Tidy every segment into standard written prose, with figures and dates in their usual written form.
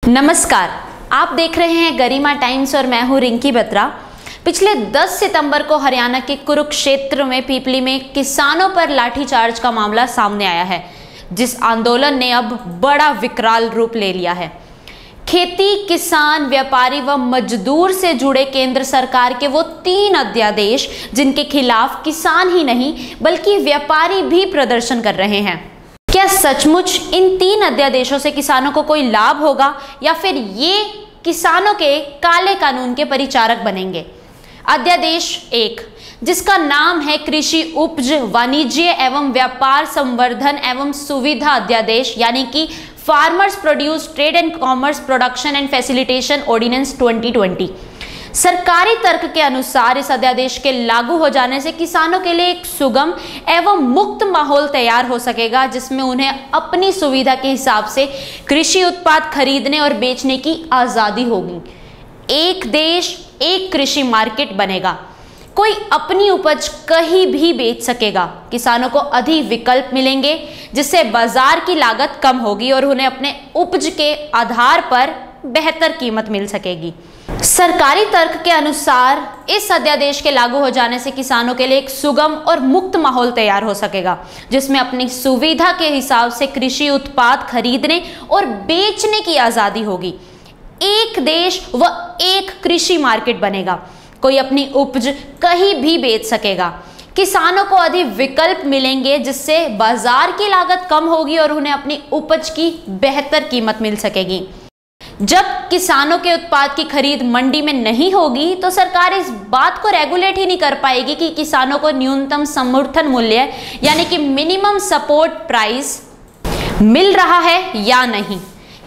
नमस्कार, आप देख रहे हैं गरिमा टाइम्स और मैं हूं रिंकी बत्रा। पिछले 10 सितंबर को हरियाणा के कुरुक्षेत्र में पीपली में किसानों पर लाठीचार्ज का मामला सामने आया है, जिस आंदोलन ने अब बड़ा विकराल रूप ले लिया है। खेती, किसान, व्यापारी व मजदूर से जुड़े केंद्र सरकार के वो 3 अध्यादेश जिनके खिलाफ किसान ही नहीं बल्कि व्यापारी भी प्रदर्शन कर रहे हैं। क्या सचमुच इन 3 अध्यादेशों से किसानों को कोई लाभ होगा या फिर ये किसानों के काले कानून के परिचारक बनेंगे? अध्यादेश 1, जिसका नाम है कृषि उपज, वाणिज्य एवं व्यापार संवर्धन एवं सुविधा अध्यादेश, यानी कि farmers produce trade and commerce production and facilitation ordinance 2020। सरकारी तर्क के अनुसार इस अध्यादेश के लागू हो जाने से किसानों के लिए एक सुगम एवं मुक्त माहौल तैयार हो सकेगा, जिसमें उन्हें अपनी सुविधा के हिसाब से कृषि उत्पाद खरीदने और बेचने की आज़ादी होगी। एक देश एक कृषि मार्केट बनेगा, कोई अपनी उपज कहीं भी बेच सकेगा। किसानों को अधिक विकल्प मिलेंगे, जिससे बाजार की लागत कम होगी और उन्हें अपने उपज के आधार पर बेहतर कीमत मिल सकेगी। सरकारी तर्क के अनुसार इस अध्यादेश के लागू हो जाने से किसानों के लिए एक सुगम और मुक्त माहौल तैयार हो सकेगा, जिसमें अपनी सुविधा के हिसाब से कृषि उत्पाद खरीदने और बेचने की आज़ादी होगी। एक देश व एक कृषि मार्केट बनेगा, कोई अपनी उपज कहीं भी बेच सकेगा। किसानों को अधिक विकल्प मिलेंगे, जिससे बाजार की लागत कम होगी और उन्हें अपनी उपज की बेहतर कीमत मिल सकेगी। जब किसानों के उत्पाद की खरीद मंडी में नहीं होगी तो सरकार इस बात को रेगुलेट ही नहीं कर पाएगी कि किसानों को न्यूनतम समर्थन मूल्य यानी कि मिनिमम सपोर्ट प्राइस मिल रहा है या नहीं।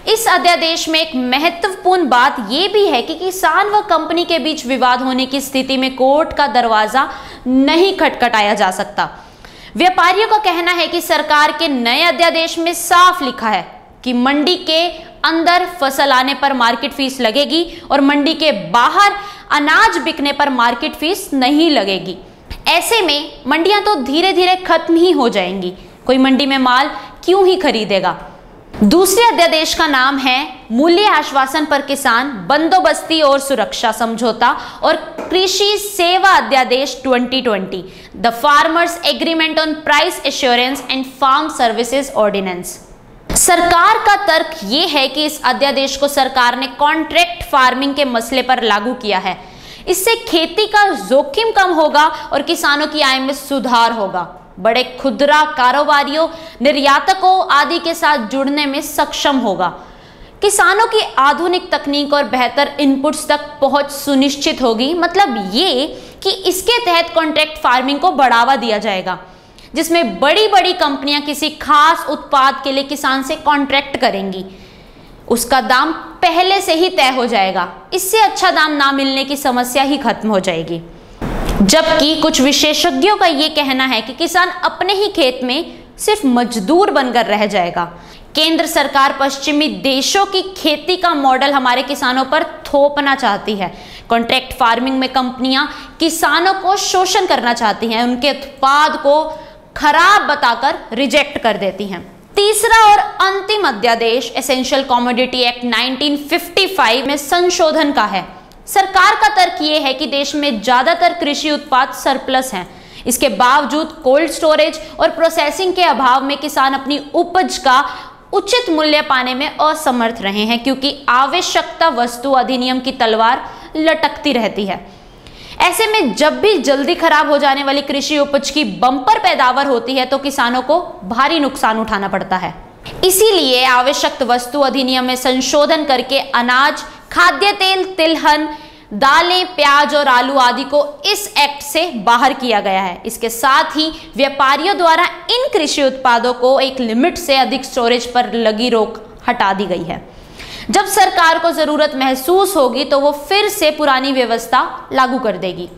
इस अध्यादेश में एक महत्वपूर्ण बात यह भी है कि किसान व कंपनी के बीच विवाद होने की स्थिति में कोर्ट का दरवाजा नहीं खटखटाया जा सकता। व्यापारियों का कहना है कि सरकार के नए अध्यादेश में साफ लिखा है कि मंडी के अंदर फसल आने पर मार्केट फीस लगेगी और मंडी के बाहर अनाज बिकने पर मार्केट फीस नहीं लगेगी। ऐसे में मंडियां तो धीरे धीरे खत्म ही हो जाएंगी, कोई मंडी में माल क्यों ही खरीदेगा। दूसरे अध्यादेश का नाम है मूल्य आश्वासन पर किसान बंदोबस्ती और सुरक्षा समझौता और कृषि सेवा अध्यादेश 2020, the farmers agreement on price assurance and farm services ordinance. सरकार का तर्क ये है कि इस अध्यादेश को सरकार ने कॉन्ट्रैक्ट फार्मिंग के मसले पर लागू किया है। इससे खेती का जोखिम कम होगा और किसानों की आय में सुधार होगा। बड़े खुदरा कारोबारियों, निर्यातकों आदि के साथ जुड़ने में सक्षम होगा। किसानों की आधुनिक तकनीक और बेहतर इनपुट्स तक पहुंच सुनिश्चित होगी। मतलब ये कि इसके तहत कॉन्ट्रैक्ट फार्मिंग को बढ़ावा दिया जाएगा, जिसमें बड़ी बड़ी कंपनियां किसी खास उत्पाद के लिए किसान से कॉन्ट्रैक्ट करेंगी। उसका दाम पहले से ही तय हो जाएगा। इससे अच्छा दाम ना मिलने की समस्या ही खत्म हो जाएगी। जबकि कुछ विशेषज्ञों का यह कहना है कि किसान अपने ही खेत में सिर्फ मजदूर बनकर रह जाएगा। केंद्र सरकार पश्चिमी देशों की खेती का मॉडल हमारे किसानों पर थोपना चाहती है। कॉन्ट्रैक्ट फार्मिंग में कंपनियां किसानों को शोषण करना चाहती हैं, उनके उत्पाद को खराब बताकर रिजेक्ट कर देती हैं। तीसरा और अंतिम अध्यादेश एसेंशियल कमोडिटी एक्ट 1955 में संशोधन का है। सरकार का तर्क यह है कि देश में ज्यादातर कृषि उत्पाद सरप्लस हैं। इसके बावजूद कोल्ड स्टोरेज और प्रोसेसिंग के अभाव में किसान अपनी उपज का उचित मूल्य पाने में असमर्थ रहे हैं, क्योंकि आवश्यकता वस्तु अधिनियम की तलवार लटकती रहती है। ऐसे में जब भी जल्दी खराब हो जाने वाली कृषि उपज की बम्पर पैदावार होती है तो किसानों को भारी नुकसान उठाना पड़ता है। इसीलिए आवश्यक वस्तु अधिनियम में संशोधन करके अनाज, खाद्य तेल, तिलहन, दालें, प्याज और आलू आदि को इस एक्ट से बाहर किया गया है। इसके साथ ही व्यापारियों द्वारा इन कृषि उत्पादों को एक लिमिट से अधिक स्टोरेज पर लगी रोक हटा दी गई है। जब सरकार को जरूरत महसूस होगी तो वो फिर से पुरानी व्यवस्था लागू कर देगी।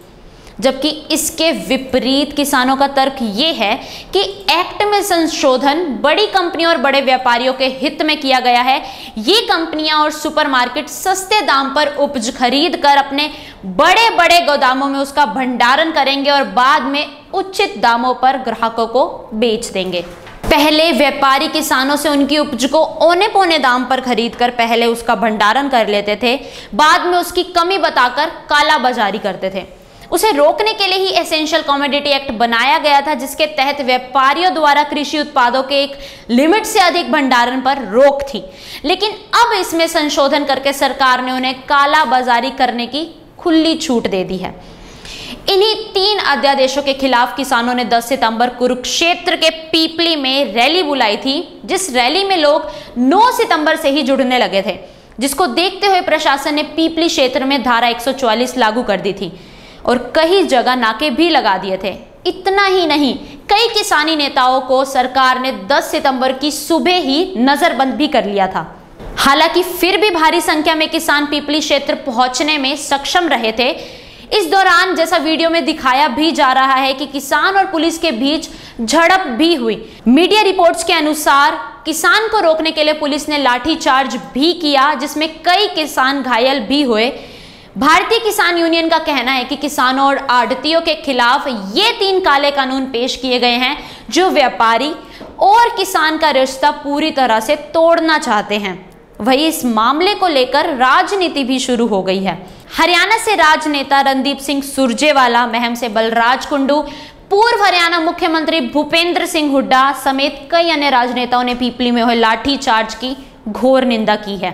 जबकि इसके विपरीत किसानों का तर्क ये है कि एक्ट में संशोधन बड़ी कंपनियों और बड़े व्यापारियों के हित में किया गया है। ये कंपनियां और सुपरमार्केट सस्ते दाम पर उपज खरीद कर अपने बड़े बड़े गोदामों में उसका भंडारण करेंगे और बाद में उचित दामों पर ग्राहकों को बेच देंगे। पहले व्यापारी किसानों से उनकी उपज को औने पौने दाम पर खरीदकर पहले उसका भंडारण कर लेते थे, बाद में उसकी कमी बताकर काला बाजारी करते थे। उसे रोकने के लिए ही एसेंशियल कमोडिटी एक्ट बनाया गया था, जिसके तहत व्यापारियों द्वारा कृषि उत्पादों के एक लिमिट से अधिक भंडारण पर रोक थी। लेकिन अब इसमें संशोधन करके सरकार ने उन्हें काला बाजारी करने की खुली छूट दे दी है। इन्हीं 3 अध्यादेशों के खिलाफ किसानों ने 10 सितंबर कुरुक्षेत्र के पीपली में रैली बुलाई थी, जिस रैली में लोग 9 सितंबर से ही जुड़ने लगे थे, जिसको देखते हुए प्रशासन ने पीपली क्षेत्र में धारा 144 लागू कर दी थी और कई जगह नाके भी लगा दिए थे। इतना ही नहीं, कई किसानी नेताओं को सरकार ने 10 सितंबर की सुबह ही नजरबंद भी कर लिया था। हालांकि फिर भी भारी संख्या में किसान पीपली क्षेत्र पहुंचने में सक्षम रहे थे। इस दौरान जैसा वीडियो में दिखाया भी जा रहा है कि किसान और पुलिस के बीच झड़प भी हुई। मीडिया रिपोर्ट्स के अनुसार किसान को रोकने के लिए पुलिस ने लाठीचार्ज भी किया, जिसमें कई किसान घायल भी हुए। भारतीय किसान यूनियन का कहना है कि किसानों और आढ़तियों के खिलाफ ये 3 काले कानून पेश किए गए हैं, जो व्यापारी और किसान का रिश्ता पूरी तरह से तोड़ना चाहते हैं। वहीं इस मामले को लेकर राजनीति भी शुरू हो गई है। हरियाणा से राजनेता रणदीप सिंह सुरजेवाला, महम से बलराज कुंडू, पूर्व हरियाणा मुख्यमंत्री भूपेंद्र सिंह हुड्डा समेत कई अन्य राजनेताओं ने पीपली में हुए लाठीचार्ज की घोर निंदा की है।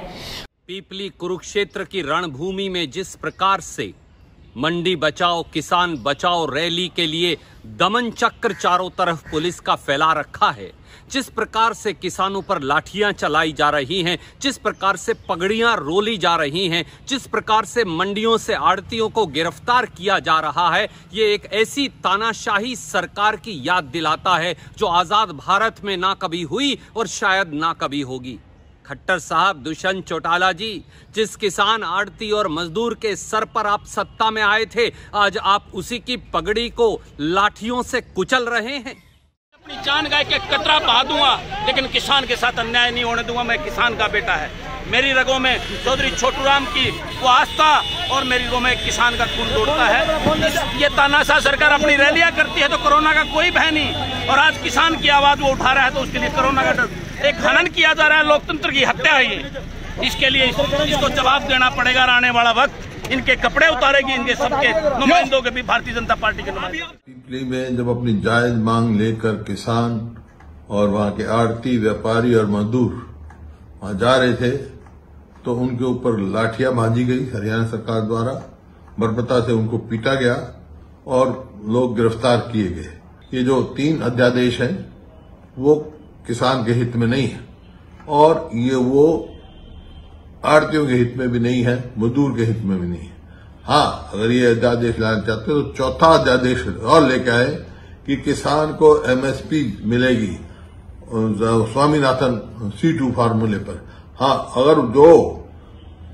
पीपली कुरुक्षेत्र की रणभूमि में जिस प्रकार से मंडी बचाओ किसान बचाओ रैली के लिए दमन चक्र चारों तरफ पुलिस का फैला रखा है, जिस प्रकार से किसानों पर लाठियां चलाई जा रही हैं, जिस प्रकार से पगड़ियां रोली जा रही हैं, जिस प्रकार से मंडियों से आड़तियों को गिरफ्तार किया जा रहा है, ये एक ऐसी तानाशाही सरकार की याद दिलाता है जो आजाद भारत में ना कभी हुई और शायद ना कभी होगी। खट्टर साहब, दुष्यंत चौटाला जी, जिस किसान आड़ती और मजदूर के सर पर आप सत्ता में आए थे, आज आप उसी की पगड़ी को लाठियों से कुचल रहे हैं। अपनी जान गाय के कतरा बहा दूंगा, लेकिन किसान के साथ अन्याय नहीं होने दूंगा। मैं किसान का बेटा है, मेरी रगों में चौधरी छोटूराम की वो आस्था और मेरी रगों में किसान का खून दौड़ता है। ये तानाशाह सरकार अपनी रैलियां करती है तो कोरोना का कोई भय नहीं, और आज किसान की आवाज वो उठा रहा है तो उसके लिए कोरोना का डर। एक हनन किया जा रहा है, लोकतंत्र की हत्या है ये। इसके लिए इसको जवाब देना पड़ेगा। आने वाला वक्त इनके कपड़े उतारेगी, इनके सबके नुमाइंदों के भी, भारतीय जनता पार्टी के नुमाइंदों। पीपली में जब अपनी जायज मांग लेकर किसान और वहां के आड़ती व्यापारी और मजदूर वहां जा रहे थे तो उनके ऊपर लाठियां बांधी गई हरियाणा सरकार द्वारा, बर्बरता से उनको पीटा गया और लोग गिरफ्तार किए गए। ये जो 3 अध्यादेश हैं वो किसान के हित में नहीं है और ये वो आड़तियों के हित में भी नहीं है, मजदूर के हित में भी नहीं है। हाँ, अगर ये अध्यादेश लाना चाहते हो तो चौथा अध्यादेश और लेके आए कि किसान को एमएसपी मिलेगी स्वामीनाथन C2 फार्मूले पर। हाँ, अगर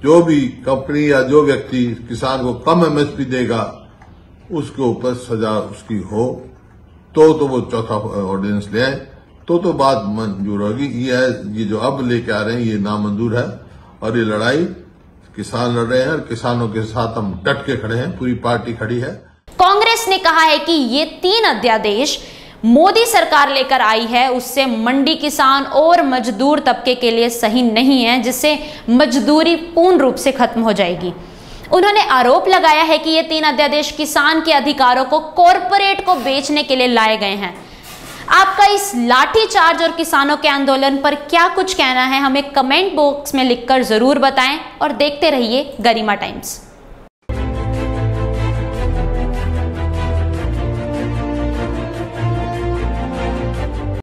जो भी कंपनी या जो व्यक्ति किसान को कम एमएसपी देगा उसके ऊपर सजा उसकी हो तो वो चौथा ऑर्डिनेंस ले आए तो बात मंजूर होगी। ये जो अब लेके आ रहे हैं ये नामंजूर है और ये लड़ाई किसान लड़ रहे हैं और किसानों के साथ हम डट के खड़े हैं, पूरी पार्टी खड़ी है। कांग्रेस ने कहा है कि ये 3 अध्यादेश मोदी सरकार लेकर आई है उससे मंडी किसान और मजदूर तबके के लिए सही नहीं है, जिससे मजदूरी पूर्ण रूप से खत्म हो जाएगी। उन्होंने आरोप लगाया है कि ये 3 अध्यादेश किसान के अधिकारों को कॉरपोरेट को बेचने के लिए लाए गए हैं। आपका इस लाठीचार्ज और किसानों के आंदोलन पर क्या कुछ कहना है, हमें कमेंट बॉक्स में लिखकर जरूर बताएं और देखते रहिए गरिमा टाइम्स।